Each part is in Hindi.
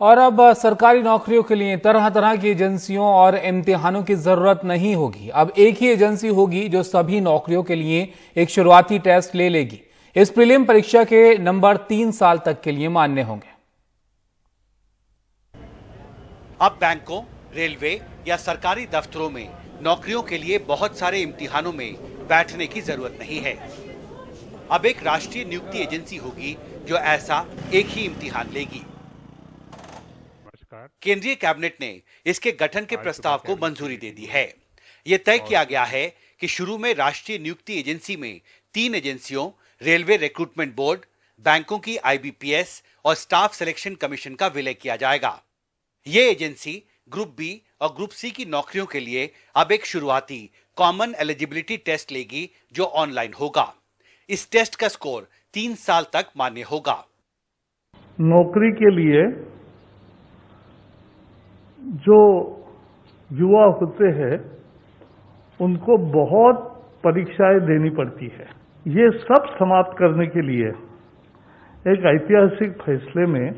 और अब सरकारी नौकरियों के लिए तरह तरह की एजेंसियों और इम्तिहानों की जरूरत नहीं होगी। अब एक ही एजेंसी होगी जो सभी नौकरियों के लिए एक शुरुआती टेस्ट ले लेगी। इस प्रीलिम परीक्षा के नंबर 3 साल तक के लिए मान्य होंगे। अब बैंकों, रेलवे या सरकारी दफ्तरों में नौकरियों के लिए बहुत सारे इम्तिहानों में बैठने की जरूरत नहीं है। अब एक राष्ट्रीय नियुक्ति एजेंसी होगी जो ऐसा एक ही इम्तिहान लेगी। केंद्रीय कैबिनेट ने इसके गठन के प्रस्ताव को मंजूरी दे दी है। यह तय किया गया है कि शुरू में राष्ट्रीय नियुक्ति एजेंसी में 3 एजेंसियों, रेलवे रिक्रूटमेंट बोर्ड, बैंकों की आईबीपीएस और स्टाफ सिलेक्शन कमीशन का विलय किया जाएगा। ये एजेंसी ग्रुप बी और ग्रुप सी की नौकरियों के लिए अब एक शुरुआती कॉमन एलिजिबिलिटी टेस्ट लेगी जो ऑनलाइन होगा। इस टेस्ट का स्कोर 3 साल तक मान्य होगा। नौकरी के लिए जो युवा होते हैं उनको बहुत परीक्षाएं देनी पड़ती है। ये सब समाप्त करने के लिए एक ऐतिहासिक फैसले में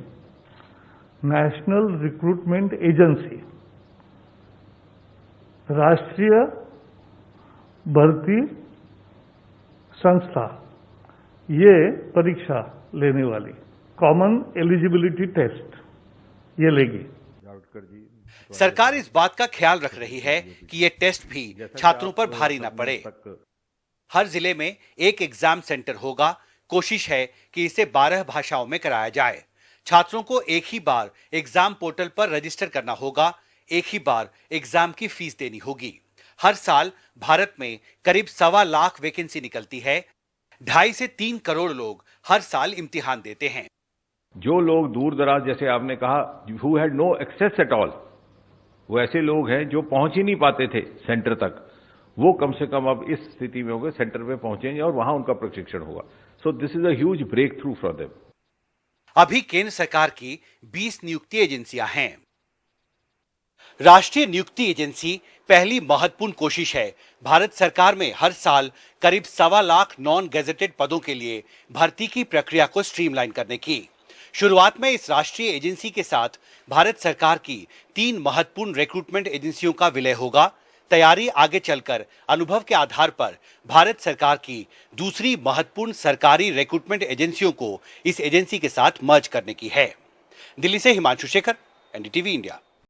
नेशनल रिक्रूटमेंट एजेंसी, राष्ट्रीय भर्ती संस्था, ये परीक्षा लेने वाली कॉमन एलिजिबिलिटी टेस्ट ये लेगी। सरकार इस बात का ख्याल रख रही है कि ये टेस्ट भी छात्रों पर भारी न पड़े। हर जिले में एक एग्जाम सेंटर होगा। कोशिश है कि इसे 12 भाषाओं में कराया जाए। छात्रों को एक ही बार एग्जाम पोर्टल पर रजिस्टर करना होगा। एक ही बार एग्जाम की फीस देनी होगी। हर साल भारत में करीब 1.25 लाख वैकेंसी निकलती है। 2.5 से 3 करोड़ लोग हर साल इम्तिहान देते हैं। जो लोग दूर दराज, जैसे आपने कहा, who had no access at all, वो ऐसे लोग हैं जो पहुंच ही नहीं पाते थे सेंटर तक, वो कम से कम अब इस स्थिति में होंगे, सेंटर पे पहुंचेंगे और वहां उनका प्रशिक्षण होगा। So this is a huge breakthrough for them. अभी केंद्र सरकार की 20 नियुक्ति एजेंसियां हैं। राष्ट्रीय नियुक्ति एजेंसी पहली महत्वपूर्ण कोशिश है भारत सरकार में हर साल करीब 1.25 लाख नॉन गेजेटेड पदों के लिए भर्ती की प्रक्रिया को स्ट्रीमलाइन करने की। शुरुआत में इस राष्ट्रीय एजेंसी के साथ भारत सरकार की 3 महत्वपूर्ण रिक्रूटमेंट एजेंसियों का विलय होगा। तैयारी आगे चलकर अनुभव के आधार पर भारत सरकार की दूसरी महत्वपूर्ण सरकारी रिक्रूटमेंट एजेंसियों को इस एजेंसी के साथ मर्ज करने की है। दिल्ली से हिमांशु शेखर, एनडीटीवी इंडिया।